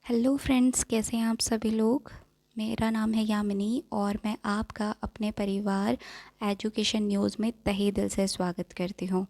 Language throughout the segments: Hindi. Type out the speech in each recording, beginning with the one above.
हेलो फ्रेंड्स, कैसे हैं आप सभी लोग। मेरा नाम है यामिनी और मैं आपका अपने परिवार एजुकेशन न्यूज़ में तहे दिल से स्वागत करती हूँ।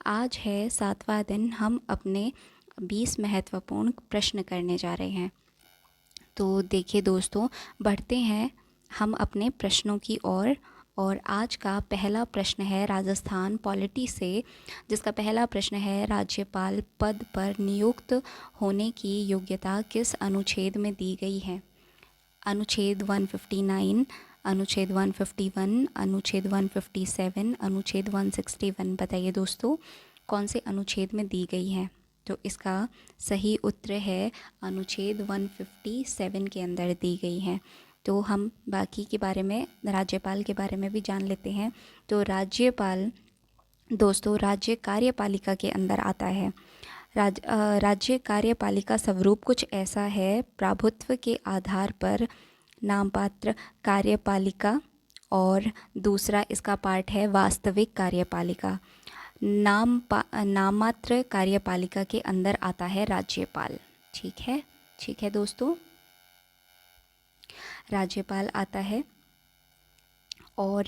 आज है 7वां दिन। हम अपने 20 महत्वपूर्ण प्रश्न करने जा रहे हैं। तो देखिए दोस्तों, बढ़ते हैं हम अपने प्रश्नों की ओर। और आज का पहला प्रश्न है राजस्थान पॉलिटी से, जिसका पहला प्रश्न है राज्यपाल पद पर नियुक्त होने की योग्यता किस अनुच्छेद में दी गई है। अनुच्छेद 159, अनुच्छेद 151, अनुच्छेद 157, अनुच्छेद 161। बताइए दोस्तों, कौन से अनुच्छेद में दी गई है। तो इसका सही उत्तर है अनुच्छेद 157 के अंदर दी गई है। तो हम बाकी के बारे में, राज्यपाल के बारे में भी जान लेते हैं। तो राज्यपाल दोस्तों राज्य कार्यपालिका के अंदर आता है। राज्य कार्यपालिका स्वरूप कुछ ऐसा है: प्रभुत्व के आधार पर नाममात्र कार्यपालिका, और दूसरा इसका पार्ट है वास्तविक कार्यपालिका। नाममात्र कार्यपालिका के अंदर आता है राज्यपाल। ठीक है दोस्तों, राज्यपाल आता है। और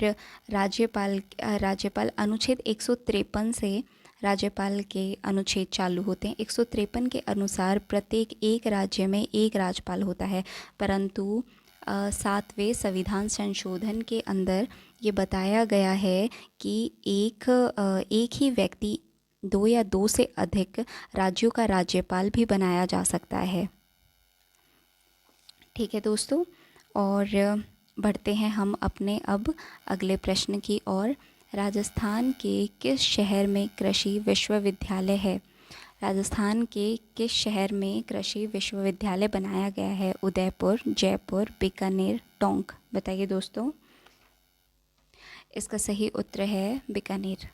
राज्यपाल अनुच्छेद 153 से राज्यपाल के अनुच्छेद चालू होते हैं। 153 के अनुसार प्रत्येक एक राज्य में एक राज्यपाल होता है, परंतु 7वें संविधान संशोधन के अंदर ये बताया गया है कि एक ही व्यक्ति 2 या 2 से अधिक राज्यों का राज्यपाल भी बनाया जा सकता है। ठीक है दोस्तों, और बढ़ते हैं हम अपने अब अगले प्रश्न की ओर। राजस्थान के किस शहर में कृषि विश्वविद्यालय है। राजस्थान के किस शहर में कृषि विश्वविद्यालय बनाया गया है। उदयपुर, जयपुर, बीकानेर, टोंक। बताइए दोस्तों, इसका सही उत्तर है बीकानेर।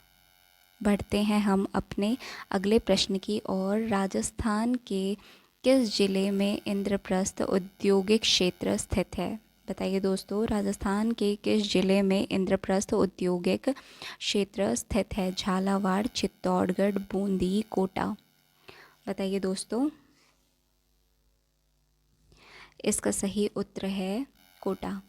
बढ़ते हैं हम अपने अगले प्रश्न की ओर। राजस्थान के किस जिले में इंद्रप्रस्थ औद्योगिक क्षेत्र स्थित है। बताइए दोस्तों, राजस्थान के किस जिले में इंद्रप्रस्थ औद्योगिक क्षेत्र स्थित है। झालावाड़, चित्तौड़गढ़, बूंदी, कोटा। बताइए दोस्तों, इसका सही उत्तर है कोटा।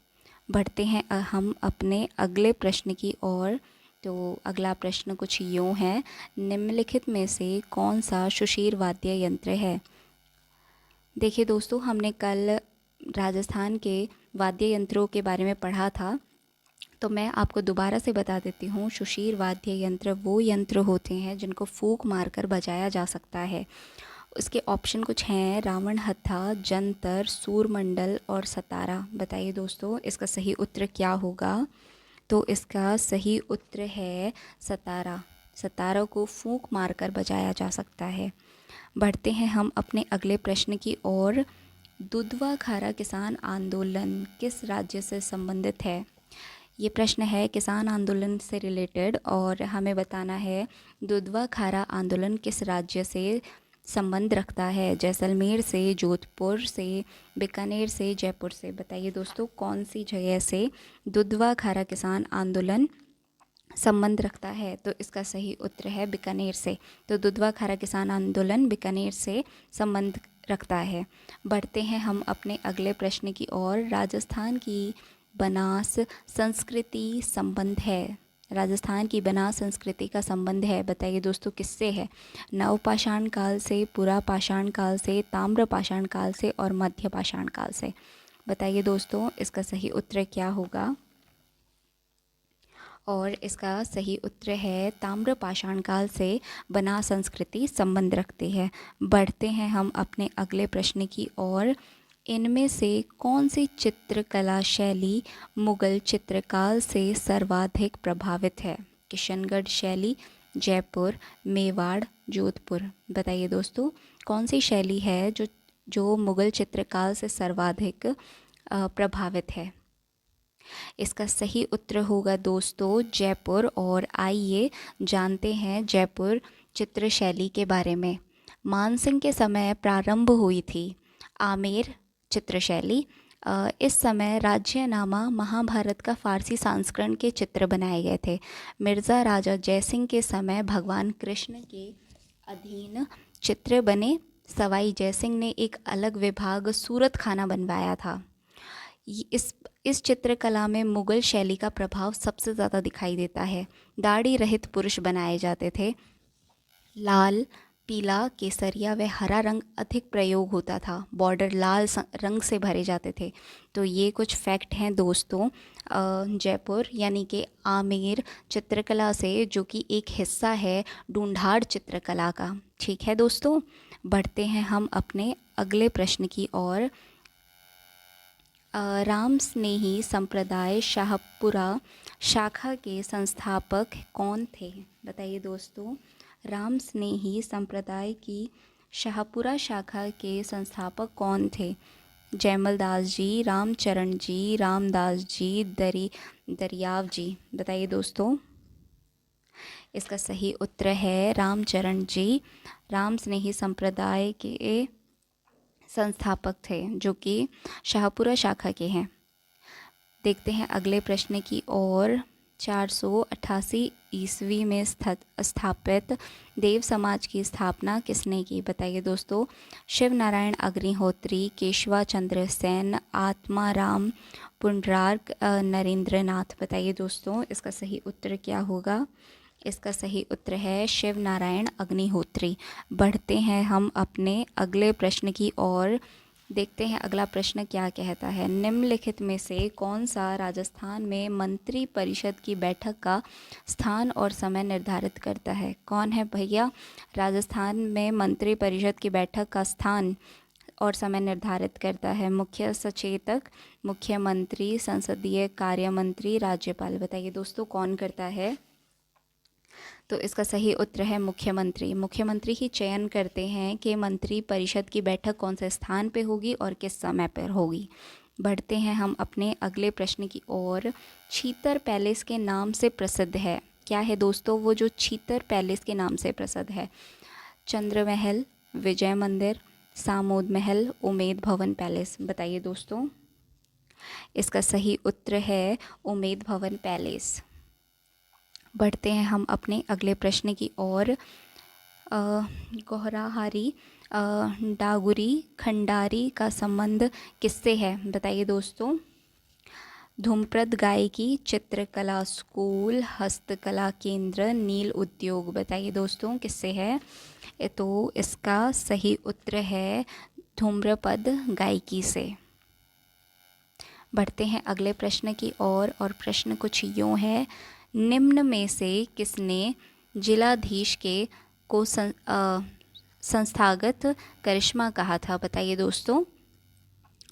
बढ़ते हैं हम अपने अगले प्रश्न की ओर। तो अगला प्रश्न कुछ यूँ है: निम्नलिखित में से कौन सा सुशीर वाद्य यंत्र है। देखिए दोस्तों, हमने कल राजस्थान के वाद्य यंत्रों के बारे में पढ़ा था, तो मैं आपको दोबारा से बता देती हूँ। सुशीर वाद्य यंत्र वो यंत्र होते हैं जिनको फूंक मारकर बजाया जा सकता है। उसके ऑप्शन कुछ हैं: रावण हत्था, जंतर, सूरमंडल और सतारा। बताइए दोस्तों, इसका सही उत्तर क्या होगा। तो इसका सही उत्तर है सतारा। सतारा को फूंक मारकर बजाया जा सकता है। बढ़ते हैं हम अपने अगले प्रश्न की ओर। दुधवा खारा किसान आंदोलन किस राज्य से संबंधित है। ये प्रश्न है किसान आंदोलन से रिलेटेड, और हमें बताना है दुधवा खारा आंदोलन किस राज्य से संबंध रखता है। जैसलमेर से, जोधपुर से, बीकानेर से, जयपुर से। बताइए दोस्तों, कौन सी जगह से दुधवा खारा किसान आंदोलन संबंध रखता है। तो इसका सही उत्तर है बीकानेर से। तो दुधवा खारा किसान आंदोलन बीकानेर से संबंध रखता है। बढ़ते हैं हम अपने अगले प्रश्न की ओर। राजस्थान की बनास संस्कृति संबंध है। राजस्थान की बनास संस्कृति का संबंध है। बताइए दोस्तों, किससे है। नवपाषाण काल से, पुरा पाषाण काल से, ताम्र पाषाण काल से और मध्य पाषाण काल से। बताइए दोस्तों, इसका सही उत्तर क्या होगा। और इसका सही उत्तर है ताम्र पाषाण काल से बनास संस्कृति संबंध रखती है। बढ़ते हैं हम अपने अगले प्रश्न की ओर। इनमें से कौन सी चित्रकला शैली मुगल चित्रकाल से सर्वाधिक प्रभावित है। किशनगढ़ शैली, जयपुर, मेवाड़, जोधपुर। बताइए दोस्तों, कौन सी शैली है जो मुगल चित्रकाल से सर्वाधिक प्रभावित है। इसका सही उत्तर होगा दोस्तों जयपुर। और आइए जानते हैं जयपुर चित्र शैली के बारे में। मानसिंह के समय प्रारंभ हुई थी आमेर चित्रशैली। इस समय राज्यनामा महाभारत का फारसी संस्करण के चित्र बनाए गए थे। मिर्ज़ा राजा जयसिंह के समय भगवान कृष्ण के अधीन चित्र बने। सवाई जयसिंह ने एक अलग विभाग सूरत खाना बनवाया था। इस चित्रकला में मुग़ल शैली का प्रभाव सबसे ज़्यादा दिखाई देता है। दाढ़ी रहित पुरुष बनाए जाते थे। लाल, पीला, केसरिया व हरा रंग अधिक प्रयोग होता था। बॉर्डर लाल रंग से भरे जाते थे। तो ये कुछ फैक्ट हैं दोस्तों जयपुर यानी कि आमेर चित्रकला से, जो कि एक हिस्सा है ढूंढाड़ चित्रकला का। ठीक है दोस्तों, बढ़ते हैं हम अपने अगले प्रश्न की ओर। राम स्नेही संप्रदाय शाहपुरा शाखा के संस्थापक कौन थे? बताइए दोस्तों, राम स्नेही संप्रदाय की शाहपुरा शाखा के संस्थापक कौन थे? जयमल दास जी, रामचरण जी, रामदास जी, दरियाव जी। बताइए दोस्तों, इसका सही उत्तर है रामचरण जी। राम स्नेही संप्रदाय के संस्थापक थे, जो कि शाहपुरा शाखा के हैं। देखते हैं अगले प्रश्न की ओर। 488 ईस्वी में स्थापित देव समाज की स्थापना किसने की? बताइए दोस्तों, शिव नारायण अग्निहोत्री, केशवा चंद्र सेन, आत्माराम पुंडराक, नरेंद्र नाथ। बताइए दोस्तों, इसका सही उत्तर क्या होगा? इसका सही उत्तर है शिव नारायण अग्निहोत्री। बढ़ते हैं हम अपने अगले प्रश्न की ओर। देखते हैं अगला प्रश्न क्या कहता है। निम्नलिखित में से कौन सा राजस्थान में मंत्री परिषद की बैठक का स्थान और समय निर्धारित करता है? कौन है भैया राजस्थान में मंत्री परिषद की बैठक का स्थान और समय निर्धारित करता है? मुख्य सचेतक, मुख्यमंत्री, संसदीय कार्य मंत्री, राज्यपाल। बताइए दोस्तों, कौन करता है? तो इसका सही उत्तर है मुख्यमंत्री। मुख्यमंत्री ही चयन करते हैं कि मंत्री परिषद की बैठक कौन से स्थान पे होगी और किस समय पर होगी। बढ़ते हैं हम अपने अगले प्रश्न की ओर। छीतर पैलेस के नाम से प्रसिद्ध है। क्या है दोस्तों वो जो छीतर पैलेस के नाम से प्रसिद्ध है? चंद्र महल, विजय मंदिर, सामोद महल, उमेद भवन पैलेस। बताइए दोस्तों, इसका सही उत्तर है उमेद भवन पैलेस। बढ़ते हैं हम अपने अगले प्रश्न की ओर। गोहराहारी डागुरी खंडारी का संबंध किससे है? बताइए दोस्तों। धूमप्रद गायकी, चित्रकला स्कूल, हस्तकला केंद्र, नील उद्योग। बताइए दोस्तों, किससे है? तो इसका सही उत्तर है धूम्रपद गायकी से। बढ़ते हैं अगले प्रश्न की ओर और प्रश्न कुछ यूँ है। निम्न में से किसने जिलाधीश के को संस्थागत करिश्मा कहा था? बताइए दोस्तों,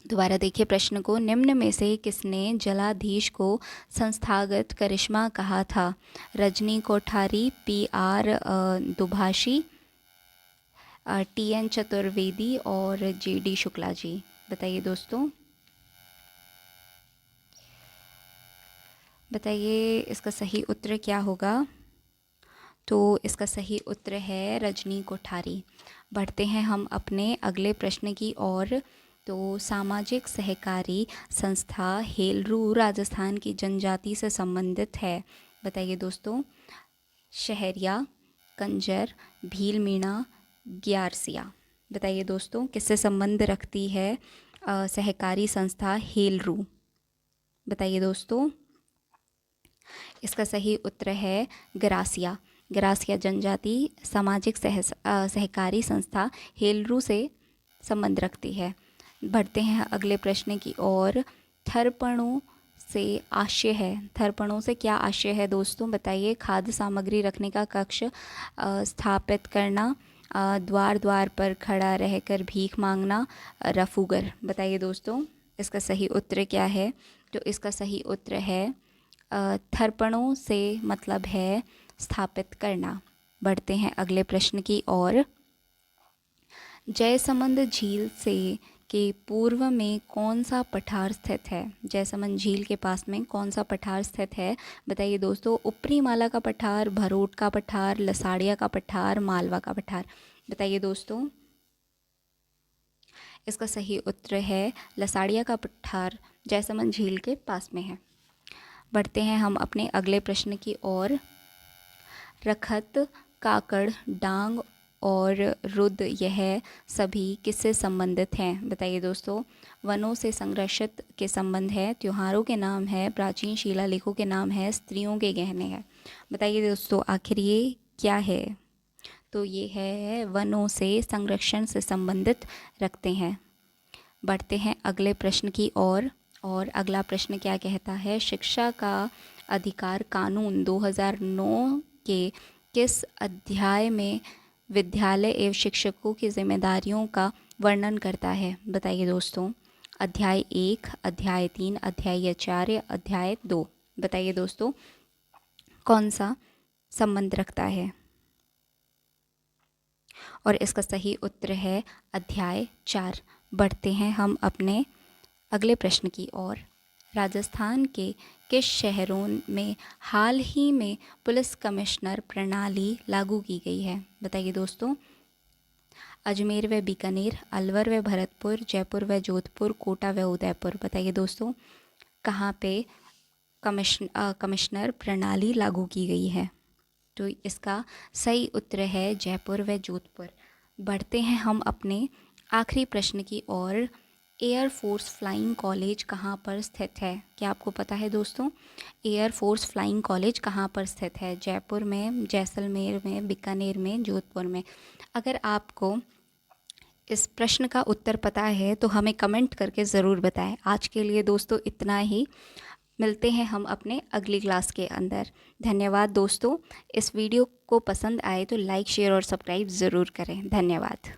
दोबारा देखिए प्रश्न को। निम्न में से किसने जिलाधीश को संस्थागत करिश्मा कहा था? रजनी कोठारी, PR दुभाषी, TN चतुर्वेदी और JD शुक्ला जी। बताइए दोस्तों, बताइए इसका सही उत्तर क्या होगा? तो इसका सही उत्तर है रजनी कोठारी। बढ़ते हैं हम अपने अगले प्रश्न की ओर। तो सामाजिक सहकारी संस्था हेलरू राजस्थान की जनजाति से संबंधित है। बताइए दोस्तों, शहरिया, कंजर, भील मीणा, ग्यारसिया। बताइए दोस्तों, किससे संबंध रखती है सहकारी संस्था हेलरू? बताइए दोस्तों, इसका सही उत्तर है ग्रासिया। ग्रासिया जनजाति सामाजिक सहकारी संस्था हेलरू से संबंध रखती है। बढ़ते हैं अगले प्रश्न की ओर। थरपणों से आशय है। थरपणों से क्या आशय है दोस्तों? बताइए। खाद्य सामग्री रखने का कक्ष स्थापित करना, द्वार द्वार पर खड़ा रहकर भीख मांगना, रफूगर। बताइए दोस्तों, इसका सही उत्तर क्या है? तो इसका सही उत्तर है थरपणों से मतलब है स्थापित करना। बढ़ते हैं अगले प्रश्न की ओर। जयसमंद झील से के पूर्व में कौन सा पठार स्थित है? जयसमंद झील के पास में कौन सा पठार स्थित है? बताइए दोस्तों। ऊपरी माला का पठार, भरोट का पठार, लसाड़िया का पठार, मालवा का पठार। बताइए दोस्तों, इसका सही उत्तर है लसाड़िया का पठार जयसमंद झील के पास में है। बढ़ते हैं हम अपने अगले प्रश्न की ओर। रखत, काकड़, डांग और रुद्र यह सभी किससे संबंधित हैं? बताइए दोस्तों। वनों से संरक्षित के संबंध है, त्योहारों के नाम है, प्राचीन शिलालेखों के नाम है, स्त्रियों के गहने हैं। बताइए दोस्तों आखिर ये क्या है? तो ये है वनों से संरक्षण से संबंधित रखते हैं। बढ़ते हैं अगले प्रश्न की ओर। और अगला प्रश्न क्या कहता है? शिक्षा का अधिकार कानून 2009 के किस अध्याय में विद्यालय एवं शिक्षकों की जिम्मेदारियों का वर्णन करता है? बताइए दोस्तों। अध्याय 1, अध्याय 3, अध्याय 4 या अध्याय 2? बताइए दोस्तों कौन सा संबंध रखता है? और इसका सही उत्तर है अध्याय 4। बढ़ते हैं हम अपने अगले प्रश्न की ओर। राजस्थान के किस शहरों में हाल ही में पुलिस कमिश्नर प्रणाली लागू की गई है? बताइए दोस्तों। अजमेर व बीकानेर, अलवर व भरतपुर, जयपुर व जोधपुर, कोटा व उदयपुर। बताइए दोस्तों कहाँ पे कमिश्नर प्रणाली लागू की गई है? तो इसका सही उत्तर है जयपुर व जोधपुर। बढ़ते हैं हम अपने आखिरी प्रश्न की ओर। एयरफोर्स फ्लाइंग कॉलेज कहाँ पर स्थित है? क्या आपको पता है दोस्तों? एयरफोर्स फ्लाइंग कॉलेज कहाँ पर स्थित है? जयपुर में, जैसलमेर में, बीकानेर में, जोधपुर में। अगर आपको इस प्रश्न का उत्तर पता है तो हमें कमेंट करके ज़रूर बताएं। आज के लिए दोस्तों इतना ही। मिलते हैं हम अपने अगली क्लास के अंदर। धन्यवाद दोस्तों। इस वीडियो को पसंद आए तो लाइक, शेयर और सब्सक्राइब ज़रूर करें। धन्यवाद।